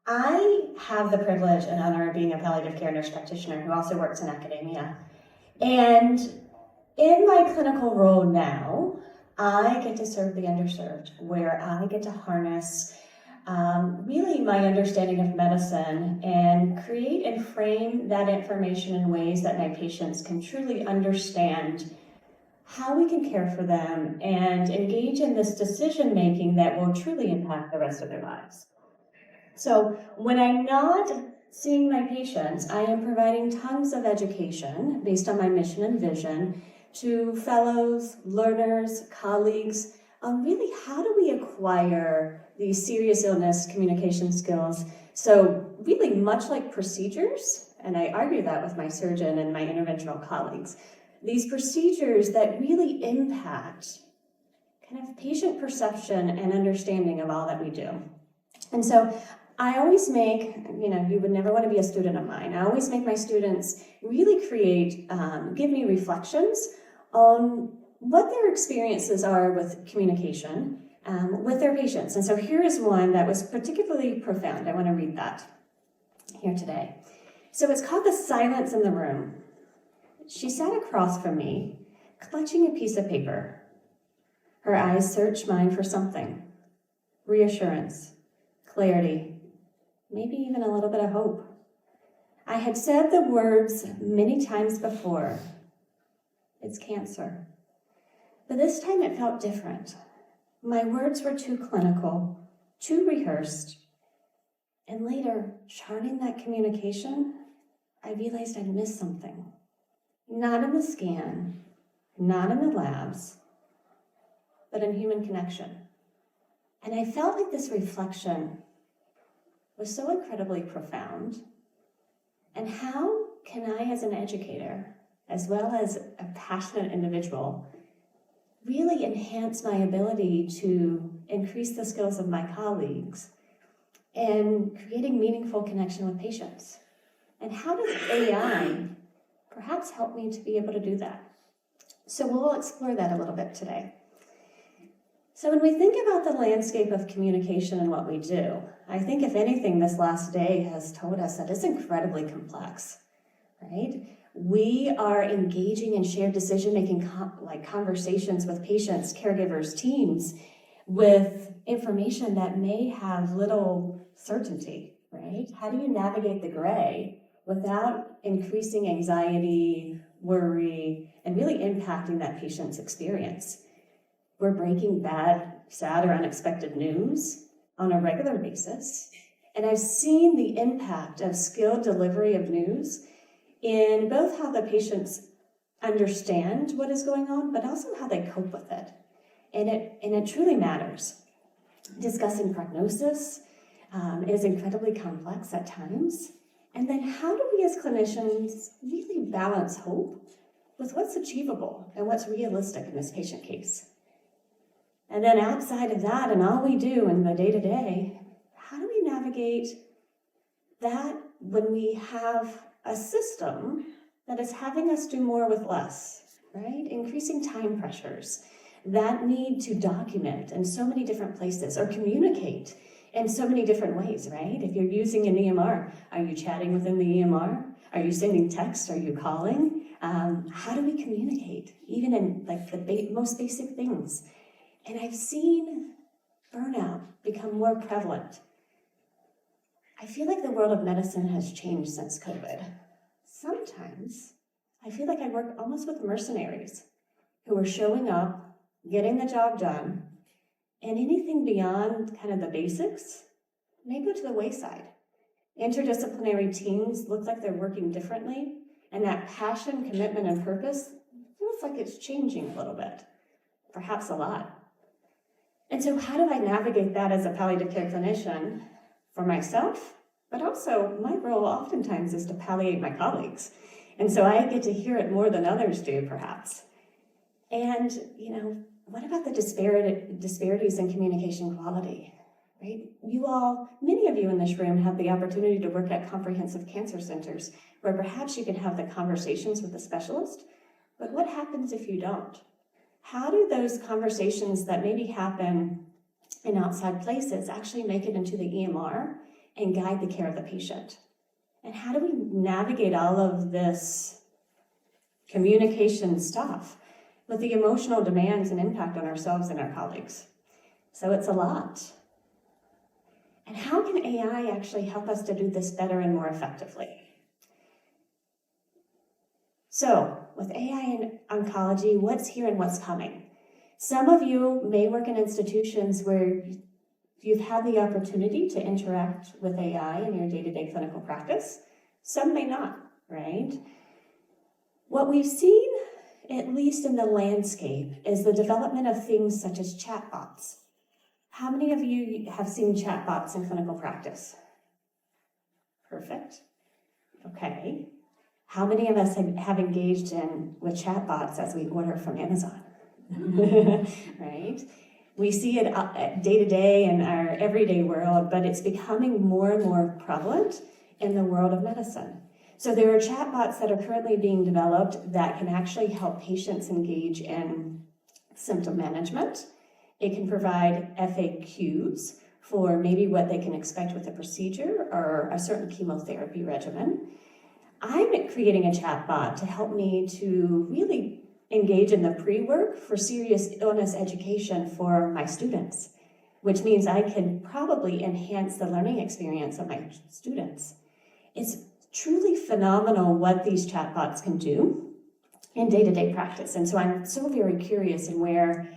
I have the privilege and honor of being a palliative care nurse practitioner who also works in academia. And in my clinical role now, I get to serve the underserved, where I get to harness really my understanding of medicine and create and frame that information in ways that my patients can truly understand how we can care for them and engage in this decision making that will truly impact the rest of their lives. So when I'm not seeing my patients, I am providing tons of education based on my mission and vision to fellows, learners, colleagues, on really how do we acquire these serious illness communication skills. So really much like procedures, and I argue that with my surgeon and my interventional colleagues, these procedures that really impact kind of patient perception and understanding of all that we do. And so I always make, you would never want to be a student of mine. I always make my students really give me reflections on what their experiences are with communication with their patients. And so here is one that was particularly profound. I want to read that here today. So it's called The Silence in the Room. She sat across from me, clutching a piece of paper. Her eyes searched mine for something. Reassurance, clarity, maybe even a little bit of hope. I had said the words many times before, it's cancer. But this time it felt different. My words were too clinical, too rehearsed. And later, charting that communication, I realized I'd missed something. Not in the scan, not in the labs, but in human connection. And I felt like this reflection was so incredibly profound. And how can I, as an educator, as well as a passionate individual, really enhance my ability to increase the skills of my colleagues and creating meaningful connection with patients? And how does AI perhaps help me to be able to do that? So we'll explore that a little bit today. So when we think about the landscape of communication and what we do, I think if anything, this last day has told us that it's incredibly complex, right? We are engaging in shared decision-making conversations with patients, caregivers, teams, with information that may have little certainty, right? How do you navigate the gray without increasing anxiety, worry, and really impacting that patient's experience? We're breaking bad, sad, or unexpected news on a regular basis. And I've seen the impact of skilled delivery of news in both how the patients understand what is going on, but also how they cope with it. And it truly matters. Discussing prognosis is incredibly complex at times. And then how do we as clinicians really balance hope with what's achievable and what's realistic in this patient case? And then outside of that and all we do in the day-to-day, how do we navigate that when we have a system that is having us do more with less, right? Increasing time pressures, that need to document in so many different places or communicate in so many different ways, right? If you're using an EMR, are you chatting within the EMR? Are you sending text? Are you calling? How do we communicate, even in like the most basic things? And I've seen burnout become more prevalent. I feel like the world of medicine has changed since COVID. Sometimes I feel like I work almost with mercenaries who are showing up, getting the job done, and anything beyond kind of the basics may go to the wayside. Interdisciplinary teams look like they're working differently, and that passion, commitment, and purpose feels like it's changing a little bit, perhaps a lot. And so how do I navigate that as a palliative care clinician for myself? But also my role oftentimes is to palliate my colleagues. And so I get to hear it more than others do, perhaps. And, what about the disparities in communication quality, right? Many of you in this room have the opportunity to work at comprehensive cancer centers where perhaps you can have the conversations with the specialist, but what happens if you don't? How do those conversations that maybe happen in outside places actually make it into the EMR and guide the care of the patient. And how do we navigate all of this communication stuff with the emotional demands and impact on ourselves and our colleagues? So it's a lot. And how can AI actually help us to do this better and more effectively? So with AI in oncology, what's here and what's coming? Some of you may work in institutions where you've had the opportunity to interact with AI in your day-to-day clinical practice. Some may not, right? What we've seen, at least in the landscape, is the development of things such as chatbots. How many of you have seen chatbots in clinical practice? Perfect. Okay. How many of us have engaged with chatbots as we order from Amazon? Right? We see it day to day in our everyday world, but it's becoming more and more prevalent in the world of medicine. So there are chatbots that are currently being developed that can actually help patients engage in symptom management. It can provide FAQs for maybe what they can expect with a procedure or a certain chemotherapy regimen. I'm creating a chatbot to help me to really engage in the pre-work for serious illness education for my students, which means I can probably enhance the learning experience of my students. It's truly phenomenal what these chatbots can do in day-to-day practice. And so I'm so very curious in where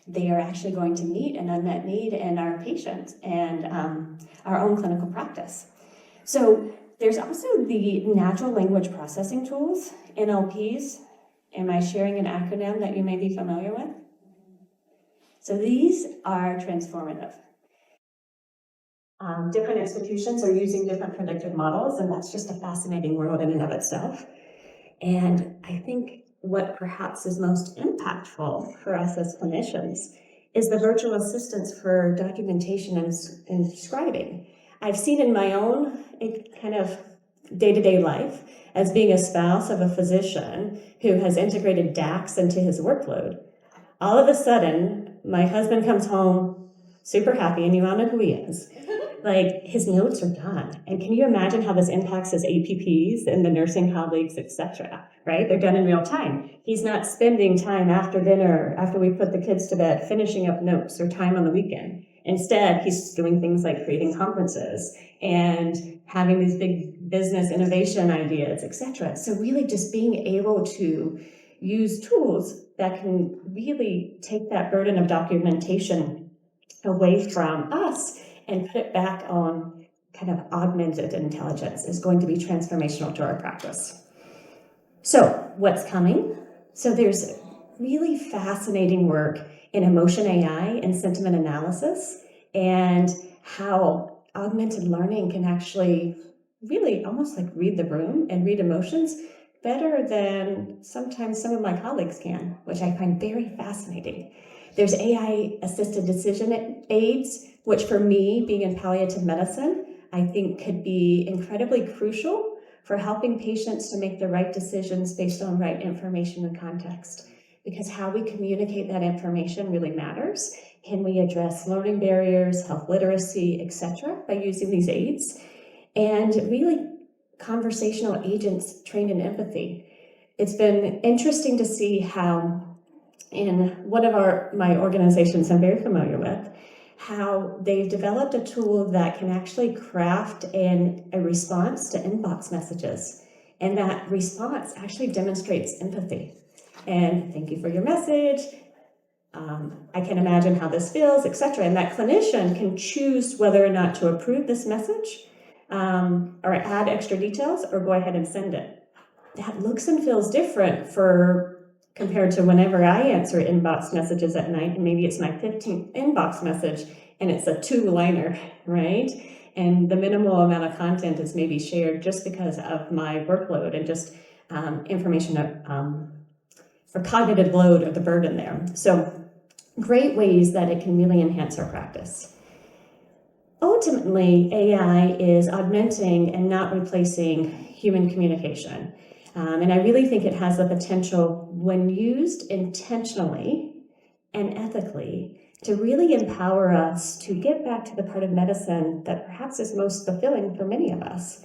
they are actually going to meet an unmet need in our patients and our own clinical practice. So there's also the natural language processing tools, NLPs. Am I sharing an acronym that you may be familiar with? So these are transformative. Different institutions are using different predictive models, and that's just a fascinating world in and of itself. And I think what perhaps is most impactful for us as clinicians is the virtual assistants for documentation and scribing. I've seen in my own kind of day-to-day life as being a spouse of a physician who has integrated DAX into his workload. All of a sudden, my husband comes home super happy, and you all know who he is. Like, his notes are done. And can you imagine how this impacts his APPs and the nursing colleagues, etc., right? They're done in real time. He's not spending time after dinner, after we put the kids to bed, finishing up notes or time on the weekend. Instead, he's doing things like creating conferences and having these big business innovation ideas, etc. So really just being able to use tools that can really take that burden of documentation away from us and put it back on kind of augmented intelligence is going to be transformational to our practice. So what's coming? So there's really fascinating work in emotion AI and sentiment analysis, and how augmented learning can actually really almost like read the room and read emotions better than sometimes some of my colleagues can, which I find very fascinating. There's AI-assisted decision aids, which for me, being in palliative medicine, I think could be incredibly crucial for helping patients to make the right decisions based on right information and context. Because how we communicate that information really matters. Can we address learning barriers, health literacy, etc., by using these aids? And really, conversational agents trained in empathy. It's been interesting to see how in one of my organizations I'm very familiar with, how they've developed a tool that can actually craft a response to inbox messages. And that response actually demonstrates empathy. And thank you for your message. I can imagine how this feels, etc. And that clinician can choose whether or not to approve this message or add extra details or go ahead and send it. That looks and feels different compared to whenever I answer inbox messages at night, and maybe it's my 15th inbox message and it's a 2-liner, right? And the minimal amount of content is maybe shared just because of my workload and just information for cognitive load or the burden there. So great ways that it can really enhance our practice. Ultimately, AI is augmenting and not replacing human communication. And I really think it has the potential, when used intentionally and ethically, to really empower us to get back to the part of medicine that perhaps is most fulfilling for many of us.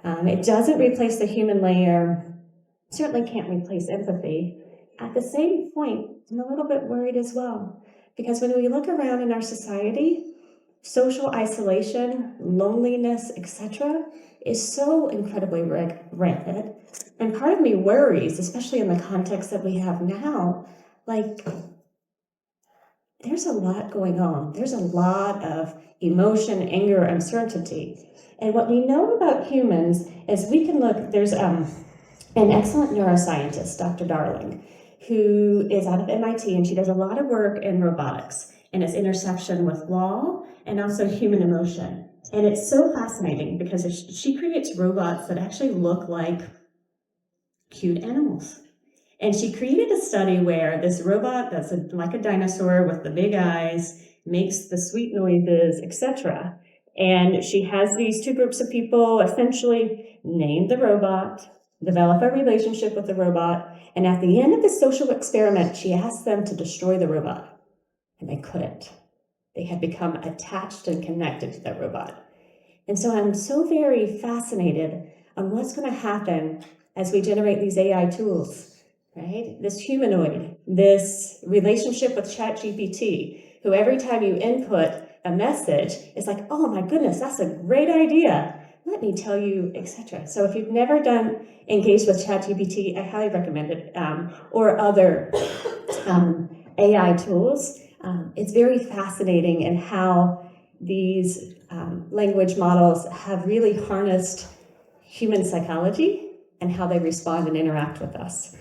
It doesn't replace the human layer, certainly can't replace empathy. At the same point, I'm a little bit worried as well, because when we look around in our society, social isolation, loneliness, etc., is so incredibly rampant. And part of me worries, especially in the context that we have now, like, there's a lot going on. There's a lot of emotion, anger, uncertainty. And what we know about humans is we can look, there's an excellent neuroscientist, Dr. Darling, who is out of MIT, and she does a lot of work in robotics and its intersection with law and also human emotion. And it's so fascinating because she creates robots that actually look like cute animals. And she created a study where this robot that's like a dinosaur with the big eyes, makes the sweet noises, etc. And she has these two groups of people essentially name the robot, develop a relationship with the robot, and at the end of the social experiment, she asked them to destroy the robot. And they couldn't. They had become attached and connected to that robot. And so I'm so very fascinated on what's going to happen as we generate these AI tools, right? This humanoid, this relationship with ChatGPT, who every time you input a message, is like, oh my goodness, that's a great idea. Let me tell you, etc. So if you've never engaged with ChatGPT, I highly recommend it, or other AI tools. It's very fascinating in how these language models have really harnessed human psychology and how they respond and interact with us.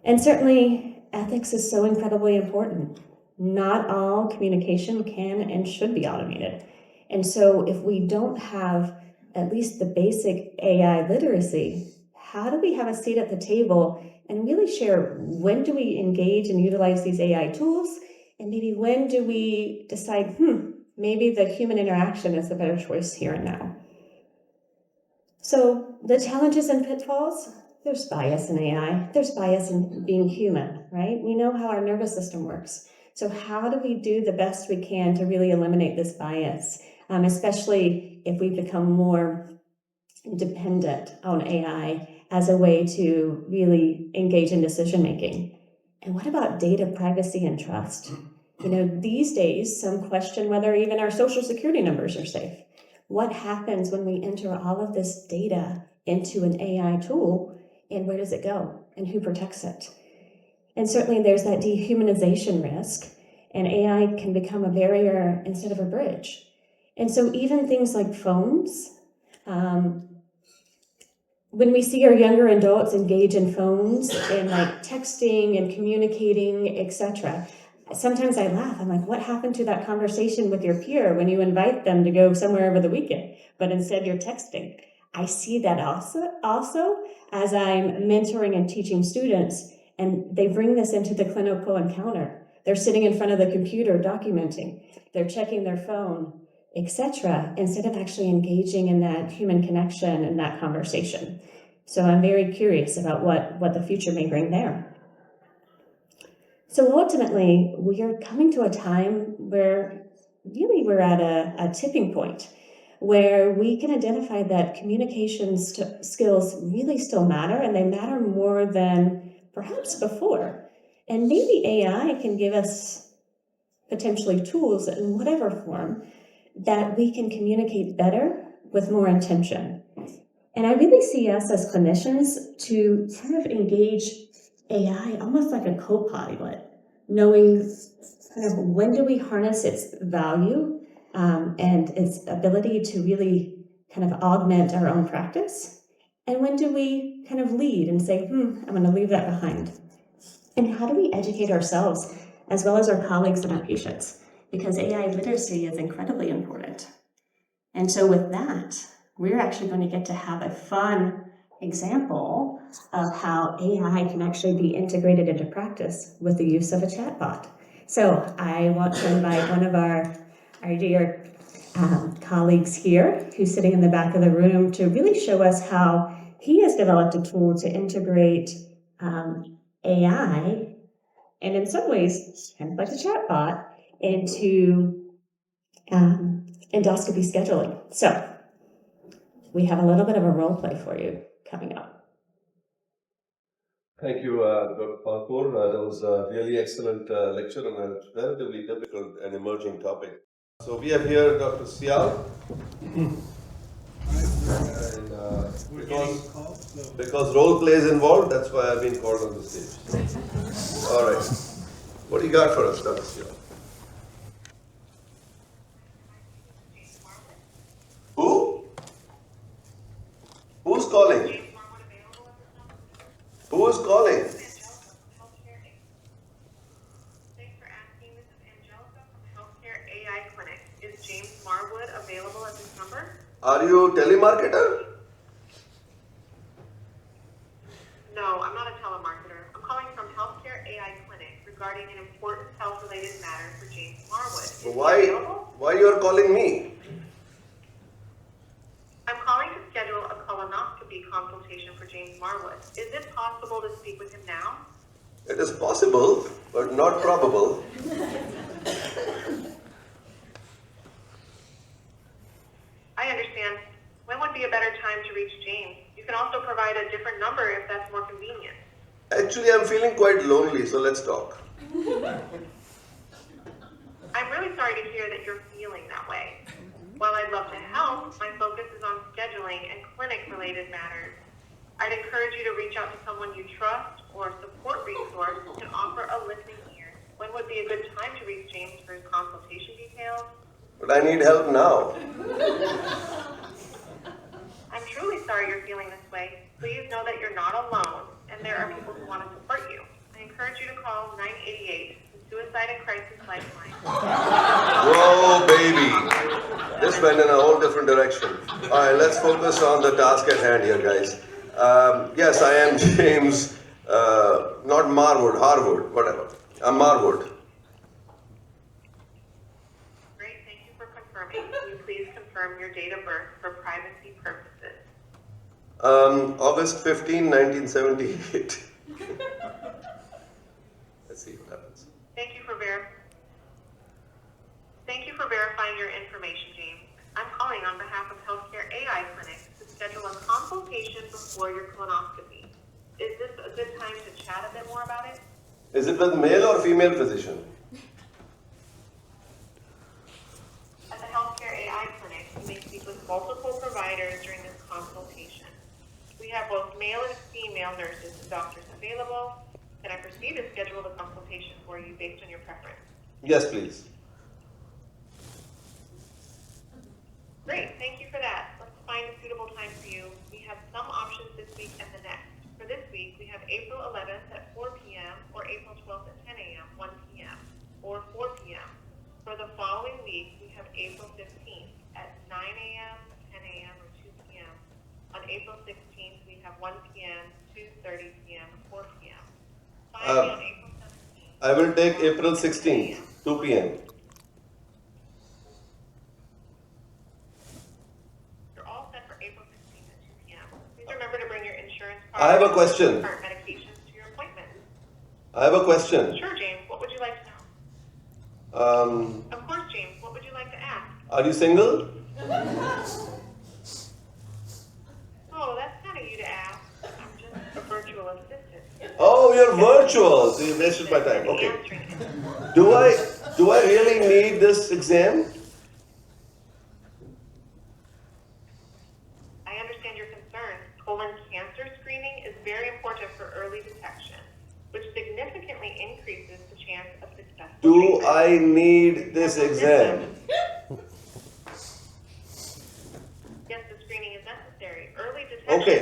And certainly, ethics is so incredibly important. Not all communication can and should be automated. And so if we don't have at least the basic AI literacy, how do we have a seat at the table and really share when do we engage and utilize these AI tools, and maybe when do we decide, maybe the human interaction is the better choice here and now. So the challenges and pitfalls, there's bias in AI, there's bias in being human, right? We know how our nervous system works. So how do we do the best we can to really eliminate this bias, especially if we become more dependent on AI as a way to really engage in decision making? And what about data privacy and trust? These days, some question whether even our social security numbers are safe. What happens when we enter all of this data into an AI tool, and where does it go, and who protects it? And certainly there's that dehumanization risk, and AI can become a barrier instead of a bridge. And so even things like phones, when we see our younger adults engage in phones and like texting and communicating, etc., sometimes I laugh. I'm like, what happened to that conversation with your peer when you invite them to go somewhere over the weekend, but instead you're texting? I see that also as I'm mentoring and teaching students, and they bring this into the clinical encounter. They're sitting in front of the computer documenting, they're checking their phone, etc., instead of actually engaging in that human connection and that conversation. So I'm very curious about what the future may bring there. So ultimately, we are coming to a time where really we're at a tipping point where we can identify that communication skills really still matter, and they matter more than perhaps before. And maybe AI can give us potentially tools in whatever form that we can communicate better with more intention. And I really see us as clinicians to kind of engage AI almost like a co-pilot, knowing kind of when do we harness its value and its ability to really kind of augment our own practice, and when do we kind of lead and say, I'm going to leave that behind. And how do we educate ourselves as well as our colleagues and our patients? Because AI literacy is incredibly important. And so with that, we're actually going to get to have a fun example of how AI can actually be integrated into practice with the use of a chatbot. So I want to invite one of our dear colleagues here, who's sitting in the back of the room, to really show us how he has developed a tool to integrate AI, and in some ways, kind of like a chatbot, into endoscopy scheduling. So we have a little bit of a role play for you coming up. Thank you, Dr. Farfour. That was a really excellent lecture on a relatively difficult and emerging topic. So we have here Dr. Sial. And because role play is involved, that's why I've been called on the stage. All right. What do you got for us, Dr. Sial? Who? Who's calling? Who is calling? Thanks for asking. This is Angelica from Healthcare AI Clinic. Is James Marwood available at this number? Are you a telemarketer? No, I'm not a telemarketer. I'm calling from Healthcare AI Clinic regarding an important health-related matter for James Marwood. Is he available? Why you are calling me? I'm calling to schedule a colonoscopy consultation for James Marwood. Is it possible to speak with him now? It is possible, but not probable. I understand. When would be a better time to reach James? You can also provide a different number if that's more convenient. Actually, I'm feeling quite lonely, so let's talk. I'm really sorry to hear that you're feeling that way. While I'd love to help, my focus is on scheduling and clinic-related matters. I'd encourage you to reach out to someone you trust or a support resource who can offer a listening ear. When would be a good time to reach James for his consultation details? But I need help now. I'm truly sorry you're feeling this way. Please know that you're not alone, and there are people who want to support you. I encourage you to call 988, the Suicide and Crisis Lifeline. Whoa, baby. This went in a whole different direction. All right, let's focus on the task at hand here, guys. Yes, I am James, not Marwood, Harwood, whatever. I'm Marwood. Great, thank you for confirming. Will you please confirm your date of birth for privacy purposes? August 15, 1978. Let's see what happens. Thank you for verifying your information, James. I'm calling on behalf of Healthcare AI Clinic to schedule a consultation before your colonoscopy. Is this a good time to chat a bit more about it? Is it with male or female physician? At the Healthcare AI Clinic, you may speak with multiple providers during this consultation. We have both male and female nurses and doctors available. Can I proceed to schedule the consultation for you based on your preference? Yes, please. Great, thank you for that. Let's find a suitable time for you. We have some options this week and the next. For this week, we have April 11th at 4 p.m. or April 12th at 10 a.m., 1 p.m., or 4 p.m. For the following week, we have April 15th at 9 a.m., 10 a.m., or 2 p.m. On April 16th, we have 1 p.m., 2:30 p.m., 4 p.m. Finally, on April 17th, I will take April 16th, 2 p.m. You're all set for April 16th at 2 p.m. Please remember to bring your insurance card. I have a question. Current medications to your appointment. I have a question. Sure, James. What would you like to know? Of course, James. What would you like to ask? Are you single? Oh, that's kind of you to ask. I'm just a virtual assistant. Oh, you're virtual, so you wasted my time. Okay. Answering it. Do I really need this exam? I understand your concerns. Colon cancer screening is very important for early detection, which significantly increases the chance of successful Do treatment. I need this exam? Yes, the screening is necessary. Early detection Okay.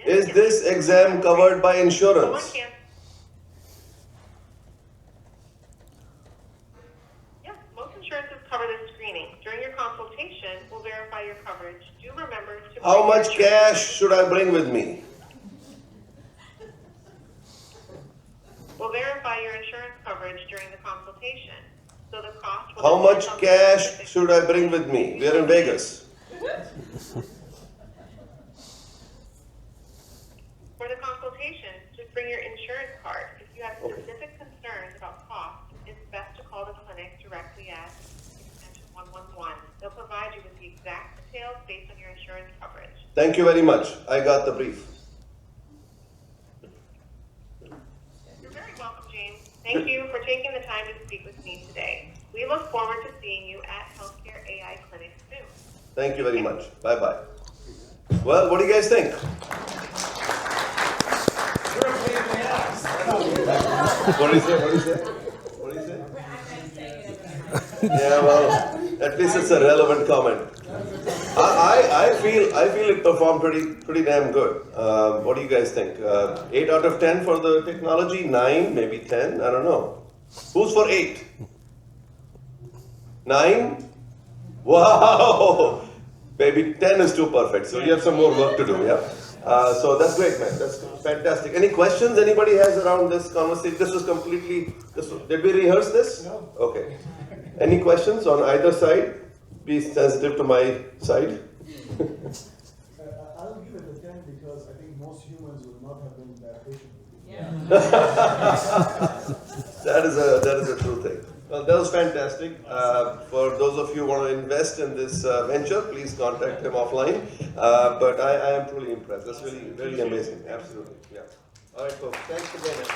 Is significantly this exam covered by Colon insurance? cancer. Yes, most insurances cover this screening. During your consultation, we'll verify your coverage. Do remember to How bring much your insurance cash should I bring with me? We'll verify your insurance coverage during the consultation. So the cost will How depend much on the cash specific- should I bring with me? We are in Vegas. For the consultation, just bring your insurance card. If you have specific concerns about cost, it's best to call the clinic directly provide you with the exact details based on your insurance coverage. Thank you very much. I got the brief. You're very welcome, James. Thank you for taking the time to speak with me today. We look forward to seeing you at Healthcare AI Clinic soon. Thank you very much. Bye-bye. Well, what do you guys think? What do you say? What do you say? What do you say? Yeah, well, at least it's a relevant comment. I feel it performed pretty damn good. What do you guys think? 8 out of 10 for the technology? 9, maybe 10? I don't know. Who's for 8? 9? Wow! Maybe 10 is too perfect. So you have some more work to do. Yeah. So that's great, man. That's fantastic. Any questions anybody has around this conversation? Did we rehearse this? No. Okay. Any questions on either side? Be sensitive to my side. I'll give it a 10 because I think most humans would not have been that patient with you. Yeah. That is a true thing. Well, that was fantastic. For those of you who want to invest in this venture, please contact him offline. But I am truly impressed. That's really amazing. Absolutely. Yeah. All right, folks. Thanks again.